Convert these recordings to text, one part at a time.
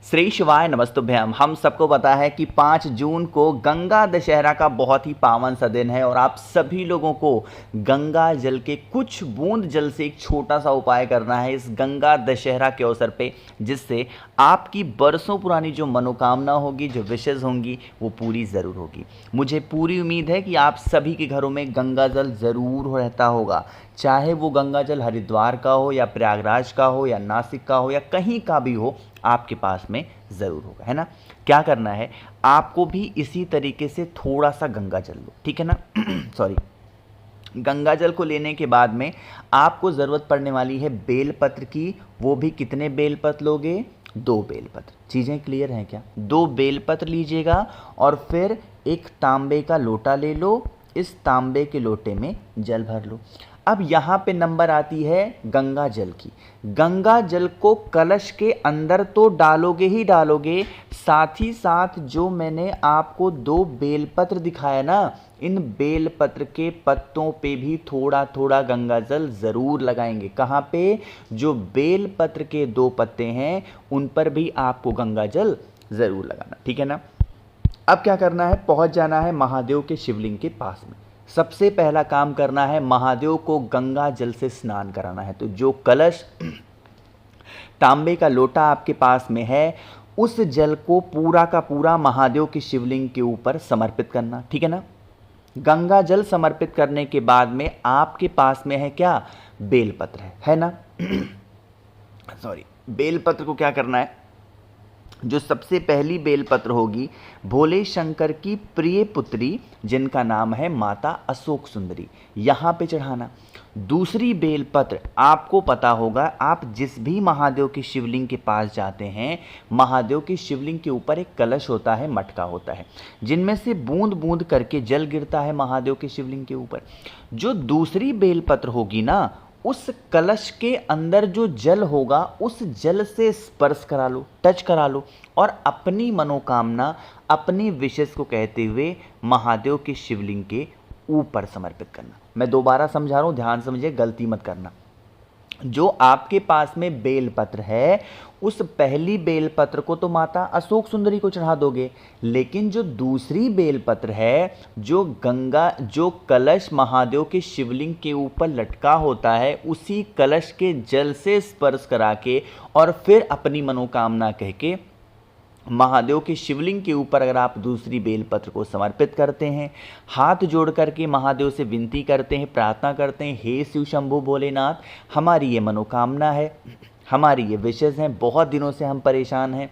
श्री शिवाय नमस्तुभ्यम। हम सबको पता है कि 5 जून को गंगा दशहरा का बहुत ही पावन सा दिन है और आप सभी लोगों को गंगा जल के कुछ बूंद जल से एक छोटा सा उपाय करना है इस गंगा दशहरा के अवसर पे, जिससे आपकी बरसों पुरानी जो मनोकामना होगी, जो विशेष होंगी, वो पूरी ज़रूर होगी। मुझे पूरी उम्मीद है कि आप सभी के घरों में गंगा जल ज़रूर रहता होगा, चाहे वो गंगा जल हरिद्वार का हो या प्रयागराज का हो या नासिक का हो या कहीं का भी हो, आपके पास में ज़रूर होगा, है ना। क्या करना है, आपको भी इसी तरीके से थोड़ा सा गंगा जल लो, ठीक है ना। सॉरी, गंगा जल को लेने के बाद में आपको ज़रूरत पड़ने वाली है बेलपत्र की। वो भी कितने बेलपत्र लोगे? 2 बेलपत्र। चीज़ें क्लियर हैं क्या? 2 बेलपत्र लीजिएगा और फिर एक तांबे का लोटा ले लो। इस तांबे के लोटे में जल भर लो। अब यहाँ पे नंबर आती है गंगा जल की। गंगा जल को कलश के अंदर तो डालोगे ही डालोगे, साथ ही साथ जो मैंने आपको 2 बेलपत्र दिखाया ना, इन बेलपत्र के पत्तों पे भी थोड़ा थोड़ा गंगा जल ज़रूर लगाएंगे। कहाँ पे? जो बेलपत्र के 2 पत्ते हैं उन पर भी आपको गंगा जल ज़रूर लगाना, ठीक है ना। अब क्या करना है, पहुँच जाना है महादेव के शिवलिंग के पास में। सबसे पहला काम करना है, महादेव को गंगा जल से स्नान कराना है। तो जो कलश, तांबे का लोटा आपके पास में है, उस जल को पूरा का पूरा महादेव के शिवलिंग के ऊपर समर्पित करना, ठीक है ना। गंगा जल समर्पित करने के बाद में आपके पास में है क्या? बेलपत्र है ना। सॉरी, बेलपत्र को क्या करना है, जो सबसे पहली बेलपत्र होगी, भोले शंकर की प्रिय पुत्री जिनका नाम है माता अशोक सुंदरी, यहाँ पे चढ़ाना। दूसरी बेलपत्र आपको पता होगा, आप जिस भी महादेव के शिवलिंग के पास जाते हैं, महादेव के शिवलिंग के ऊपर एक कलश होता है, मटका होता है, जिनमें से बूंद बूंद करके जल गिरता है महादेव के शिवलिंग के ऊपर। जो दूसरी बेलपत्र होगी ना, उस कलश के अंदर जो जल होगा, उस जल से स्पर्श करा लो, टच करा लो और अपनी मनोकामना, अपनी विशेष को कहते हुए महादेव के शिवलिंग के ऊपर समर्पित करना। मैं दोबारा समझा रहा हूँ, ध्यान समझिए, गलती मत करना। जो आपके पास में बेलपत्र है, उस पहली बेलपत्र को तो माता अशोक सुंदरी को चढ़ा दोगे, लेकिन जो दूसरी बेलपत्र है, जो कलश महादेव के शिवलिंग के ऊपर लटका होता है, उसी कलश के जल से स्पर्श करा के और फिर अपनी मनोकामना कह के महादेव के शिवलिंग के ऊपर अगर आप दूसरी बेलपत्र को समर्पित करते हैं, हाथ जोड़ करके महादेव से विनती करते हैं, प्रार्थना करते हैं, हे शिव शंभु भोलेनाथ, हमारी ये मनोकामना है, हमारी ये विशेष हैं, बहुत दिनों से हम परेशान हैं,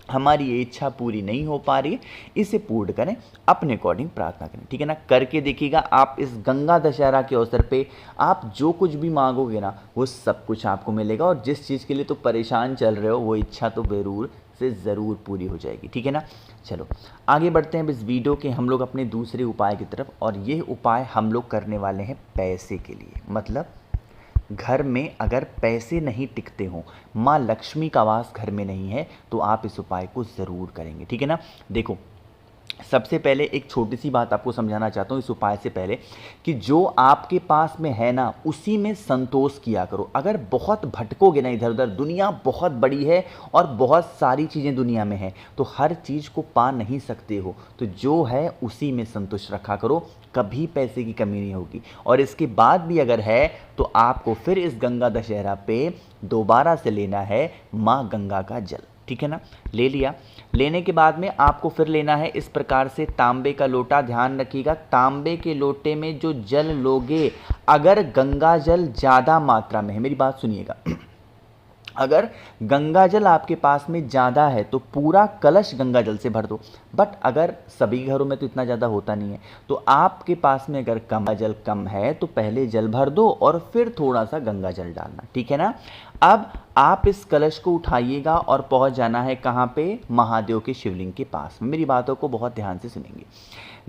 हमारी ये इच्छा पूरी नहीं हो पा रही है, इसे पूर्ण करें, अपने अकॉर्डिंग प्रार्थना करें, ठीक है ना। करके देखिएगा, आप इस गंगा दशहरा के अवसर पे आप जो कुछ भी मांगोगे ना, वो सब कुछ आपको मिलेगा और जिस चीज़ के लिए तो परेशान चल रहे हो, वो इच्छा तो ज़रूर से ज़रूर पूरी हो जाएगी, ठीक है ना। चलो आगे बढ़ते हैं इस वीडियो के हम लोग अपने दूसरे उपाय की तरफ, और ये उपाय हम लोग करने वाले हैं पैसे के लिए। मतलब घर में अगर पैसे नहीं टिकते हों, माँ लक्ष्मी का वास घर में नहीं है, तो आप इस उपाय को ज़रूर करेंगे, ठीक है ना। देखो, सबसे पहले एक छोटी सी बात आपको समझाना चाहता हूँ इस उपाय से पहले, कि जो आपके पास में है ना, उसी में संतोष किया करो। अगर बहुत भटकोगे ना इधर उधर, दुनिया बहुत बड़ी है और बहुत सारी चीज़ें दुनिया में हैं, तो हर चीज़ को पा नहीं सकते हो, तो जो है उसी में संतुष्ट रखा करो, कभी पैसे की कमी नहीं होगी। और इसके बाद भी अगर है तो आपको फिर इस गंगा दशहरा पे दोबारा से लेना है माँ गंगा का जल, ठीक है ना। ले लिया, लेने के बाद में आपको फिर लेना है इस प्रकार से तांबे का लोटा। ध्यान रखिएगा, तांबे के लोटे में जो जल लोगे, अगर गंगा जल ज़्यादा मात्रा में है, मेरी बात सुनिएगा, अगर गंगा जल आपके पास में ज़्यादा है तो पूरा कलश गंगा जल से भर दो। बट अगर सभी घरों में तो इतना ज़्यादा होता नहीं है, तो आपके पास में अगर गंगा जल कम है तो पहले जल भर दो और फिर थोड़ा सा गंगा जल डालना, ठीक है ना। अब आप इस कलश को उठाइएगा और पहुंच जाना है कहाँ पे? महादेव के शिवलिंग के पास। मेरी बातों को बहुत ध्यान से सुनेंगे।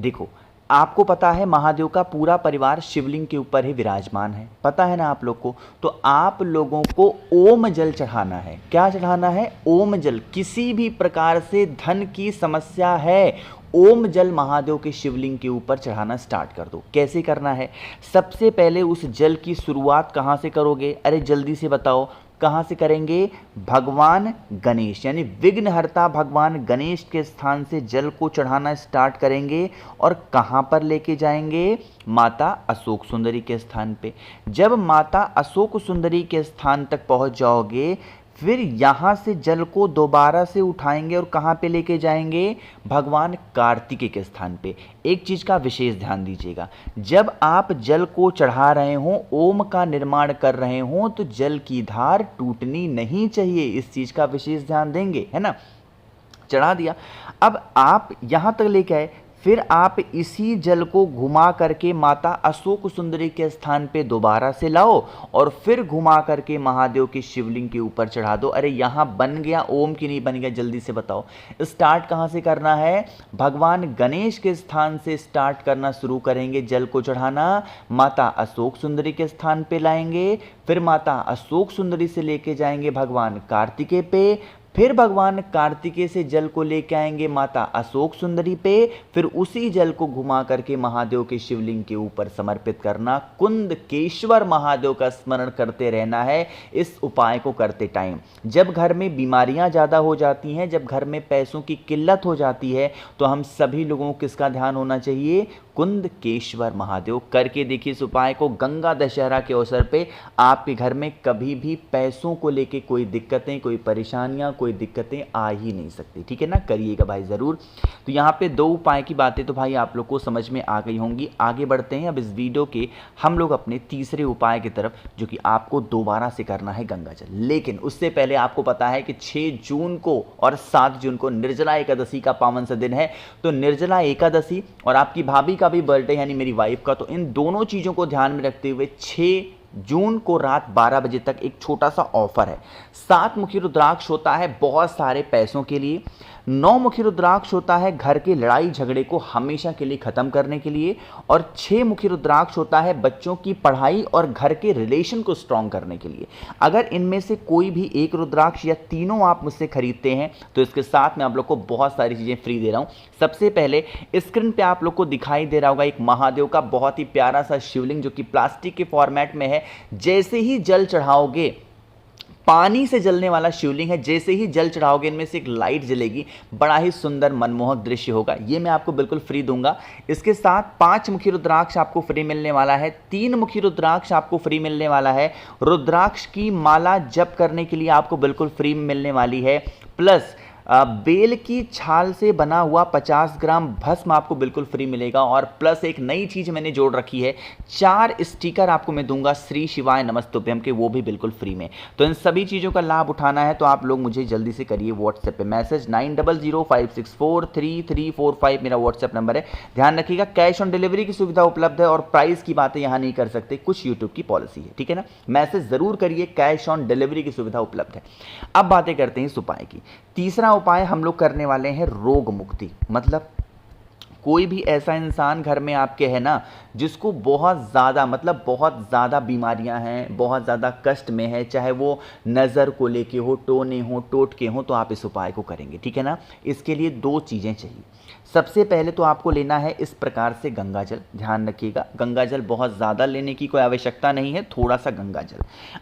देखो, आपको पता है महादेव का पूरा परिवार शिवलिंग के ऊपर ही विराजमान है, पता है ना आप लोग को। तो आप लोगों को ओम जल चढ़ाना है। क्या चढ़ाना है? ओम जल। किसी भी प्रकार से धन की समस्या है, ओम जल महादेव के शिवलिंग के ऊपर चढ़ाना स्टार्ट कर दो। कैसे करना है? सबसे पहले उस जल की शुरुआत कहाँ से करोगे? अरे जल्दी से बताओ, कहाँ से करेंगे? भगवान गणेश यानी विघ्नहर्ता भगवान गणेश के स्थान से जल को चढ़ाना स्टार्ट करेंगे और कहाँ पर लेके जाएंगे? माता अशोक सुंदरी के स्थान पे। जब माता अशोक सुंदरी के स्थान तक पहुंच जाओगे, फिर यहाँ से जल को दोबारा से उठाएंगे और कहाँ पे लेके जाएंगे? भगवान कार्तिकेय के स्थान पे। एक चीज़ का विशेष ध्यान दीजिएगा, जब आप जल को चढ़ा रहे हों, ओम का निर्माण कर रहे हों, तो जल की धार टूटनी नहीं चाहिए। इस चीज़ का विशेष ध्यान देंगे, है ना। चढ़ा दिया, अब आप यहाँ तक लेके आए, फिर आप इसी जल को घुमा करके माता अशोक सुंदरी के स्थान पे दोबारा से लाओ और फिर घुमा करके महादेव के शिवलिंग के ऊपर चढ़ा दो। अरे यहाँ बन गया ओम की नहीं बन गया? जल्दी से बताओ। स्टार्ट कहाँ से करना है? भगवान गणेश के स्थान से स्टार्ट करना शुरू करेंगे। जल को चढ़ाना माता अशोक सुंदरी के स्थान पे लाएंगे, फिर माता अशोक सुंदरी से लेके जाएंगे भगवान कार्तिकेय पे, फिर भगवान कार्तिकेय से जल को लेके आएंगे माता अशोक सुंदरी पे, फिर उसी जल को घुमा करके महादेव के शिवलिंग के ऊपर समर्पित करना। कुंदकेश्वर महादेव का स्मरण करते रहना है इस उपाय को करते टाइम। जब घर में बीमारियां ज़्यादा हो जाती हैं, जब घर में पैसों की किल्लत हो जाती है, तो हम सभी लोगों को किसका ध्यान होना चाहिए? कुंदकेश्वर महादेव। करके देखिए इस उपाय को। गंगा दशहरा के अवसर पे आपके घर में कभी भी पैसों को लेके कोई दिक्कतें, कोई परेशानियां, कोई दिक्कतें आ ही नहीं सकती। ठीक है ना, करिएगा भाई ज़रूर। तो यहाँ पे 2 उपाय की बातें तो भाई आप लोग को समझ में आ गई होंगी। आगे बढ़ते हैं अब इस वीडियो के हम लोग अपने तीसरे उपाय की तरफ, जो कि आपको दोबारा से करना है गंगा जल। लेकिन उससे पहले आपको पता है कि 6 जून को और 7 जून को निर्जला एकादशी का पावन सा दिन है। तो निर्जला एकादशी और आपकी भाभी का भी बर्थडे यानी मेरी वाइफ का, तो इन दोनों चीज़ों को ध्यान में रखते हुए 6 जून को रात 12 बजे तक एक छोटा सा ऑफर है। 7 मुखी रुद्राक्ष होता है बहुत सारे पैसों के लिए, 9 मुखी रुद्राक्ष होता है घर के लड़ाई झगड़े को हमेशा के लिए खत्म करने के लिए, और 6 मुखी रुद्राक्ष होता है बच्चों की पढ़ाई और घर के रिलेशन को स्ट्रॉन्ग करने के लिए। अगर इनमें से कोई भी एक रुद्राक्ष या तीनों आप मुझसे खरीदते हैं तो इसके साथ मैं आप लोग को बहुत सारी चीज़ें फ्री दे रहा हूँ। सबसे पहले स्क्रीन पे आप लोग को दिखाई दे रहा होगा एक महादेव का बहुत ही प्यारा सा शिवलिंग, जो कि प्लास्टिक के फॉर्मेट में है। जैसे ही जल चढ़ाओगे, पानी से जलने वाला शिवलिंग है, जैसे ही जल चढ़ाओगे इनमें से एक लाइट जलेगी, बड़ा ही सुंदर मनमोहक दृश्य होगा। ये मैं आपको बिल्कुल फ्री दूंगा। इसके साथ 5 मुखी रुद्राक्ष आपको फ्री मिलने वाला है, 3 मुखी रुद्राक्ष आपको फ्री मिलने वाला है, रुद्राक्ष की माला जप करने के लिए आपको बिल्कुल फ्री मिलने वाली है, प्लस बेल की छाल से बना हुआ 50 ग्राम भस्म आपको बिल्कुल फ्री मिलेगा, और प्लस एक नई चीज़ मैंने जोड़ रखी है, 4 स्टिकर आपको मैं दूंगा श्री शिवाय नमस्तुभ्यम के, वो भी बिल्कुल फ्री में। तो इन सभी चीज़ों का लाभ उठाना है तो आप लोग मुझे जल्दी से करिए व्हाट्सएप पे मैसेज। 9005643345 मेरा व्हाट्सएप नंबर है। ध्यान रखिएगा कैश ऑन डिलीवरी की सुविधा उपलब्ध है, और प्राइस की बातें यहाँ नहीं कर सकते, कुछ यूट्यूब की पॉलिसी है। ठीक है ना, मैसेज जरूर करिए, कैश ऑन डिलीवरी की सुविधा उपलब्ध है। अब बातें करते हैं इस उपाय की। तीसरा उपाय हम लोग करने वाले हैं रोग मुक्ति। मतलब कोई भी ऐसा इंसान घर में आपके है ना जिसको बहुत ज़्यादा बहुत ज़्यादा बीमारियां हैं, बहुत ज़्यादा कष्ट में है, चाहे वो नज़र को लेके हो, टोने हो, टोटके हो, तो आप इस उपाय को करेंगे। ठीक है ना, इसके लिए 2 चीज़ें चाहिए। सबसे पहले तो आपको लेना है इस प्रकार से गंगा जल। ध्यान रखिएगा गंगा जल बहुत ज़्यादा लेने की कोई आवश्यकता नहीं है, थोड़ा सा गंगा जल।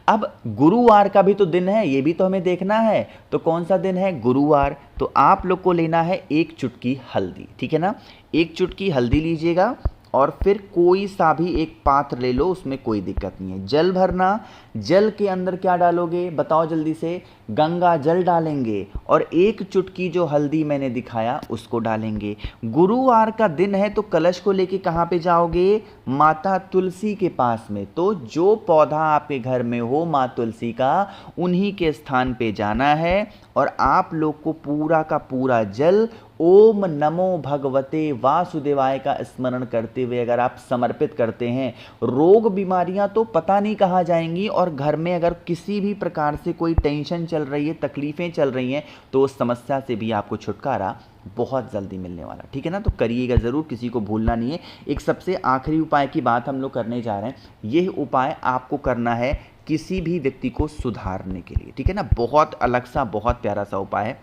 अब गुरुवार का भी तो दिन है, ये भी तो हमें देखना है। तो कौन सा दिन है? गुरुवार। तो आप लोग को लेना है 1 चुटकी हल्दी। ठीक है ना, 1 चुटकी हल्दी लीजिएगा, और फिर कोई सा भी एक पात्र ले लो, उसमें कोई दिक्कत नहीं है। जल भरना, जल के अंदर क्या डालोगे बताओ जल्दी से? गंगा जल डालेंगे, और 1 चुटकी जो हल्दी मैंने दिखाया उसको डालेंगे। गुरुवार का दिन है तो कलश को लेके कहाँ पे जाओगे? माता तुलसी के पास में। तो जो पौधा आपके घर में हो माँ तुलसी का, उन्हीं के स्थान पे जाना है, और आप लोग को पूरा का पूरा जल ओम नमो भगवते वासुदेवाय का स्मरण करते हुए अगर आप समर्पित करते हैं, रोग बीमारियां तो पता नहीं कहाँ जाएंगी, और घर में अगर किसी भी प्रकार से कोई टेंशन चल रही है, तकलीफ़ें चल रही हैं, तो उस समस्या से भी आपको छुटकारा बहुत जल्दी मिलने वाला। ठीक है ना, तो करिएगा ज़रूर, किसी को भूलना नहीं है। एक सबसे आखिरी उपाय की बात हम लोग करने जा रहे हैं। यह उपाय आपको करना है किसी भी व्यक्ति को सुधारने के लिए। ठीक है ना, बहुत अलग सा, बहुत प्यारा सा उपाय है,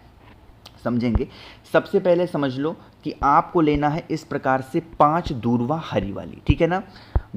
समझेंगे। सबसे पहले समझ लो कि आपको लेना है इस प्रकार से 5 दूर्वा हरी वाली। ठीक है ना,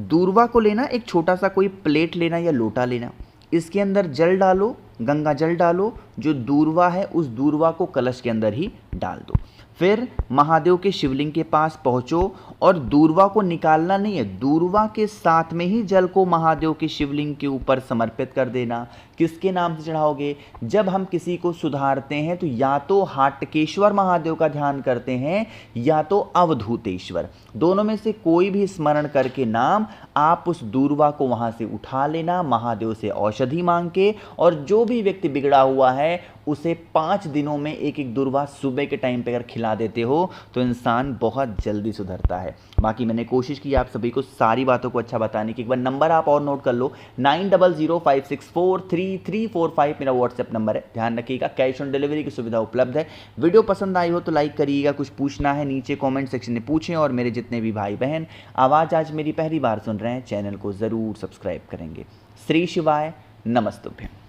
दूर्वा को लेना, एक छोटा सा कोई प्लेट लेना या लोटा लेना, इसके अंदर जल डालो, गंगा जल डालो, जो दूर्वा है उस दूर्वा को कलश के अंदर ही डाल दो। फिर महादेव के शिवलिंग के पास पहुंचो और दूर्वा को निकालना नहीं है, दूर्वा के साथ में ही जल को महादेव के शिवलिंग के ऊपर समर्पित कर देना। किसके नाम से चढ़ाओगे? जब हम किसी को सुधारते हैं तो या तो हाटकेश्वर महादेव का ध्यान करते हैं या तो अवधूतेश्वर, दोनों में से कोई भी स्मरण करके नाम आप उस दूर्वा को वहां से उठा लेना, महादेव से औषधि मांग के, और जो भी व्यक्ति बिगड़ा हुआ है उसे 5 दिनों में एक एक दूर्वा सुबह के टाइम पे अगर खिला देते हो तो इंसान बहुत जल्दी सुधरता है। बाकी मैंने कोशिश की आप सभी को सारी बातों को अच्छा बताने की। एक बार नंबर आप और नोट कर लो, 9005643345 मेरा व्हाट्सएप नंबर है। ध्यान रखिएगा, कैश ऑन डिलीवरी की सुविधा उपलब्ध है। वीडियो पसंद आई हो तो लाइक करिएगा, कुछ पूछना है नीचे कॉमेंट सेक्शन में पूछें, और मेरे जितने भी भाई बहन आवाज़ आज मेरी पहली बार सुन रहे हैं चैनल को ज़रूर सब्सक्राइब करेंगे। श्री शिवाय, नमस्तुभ्यं।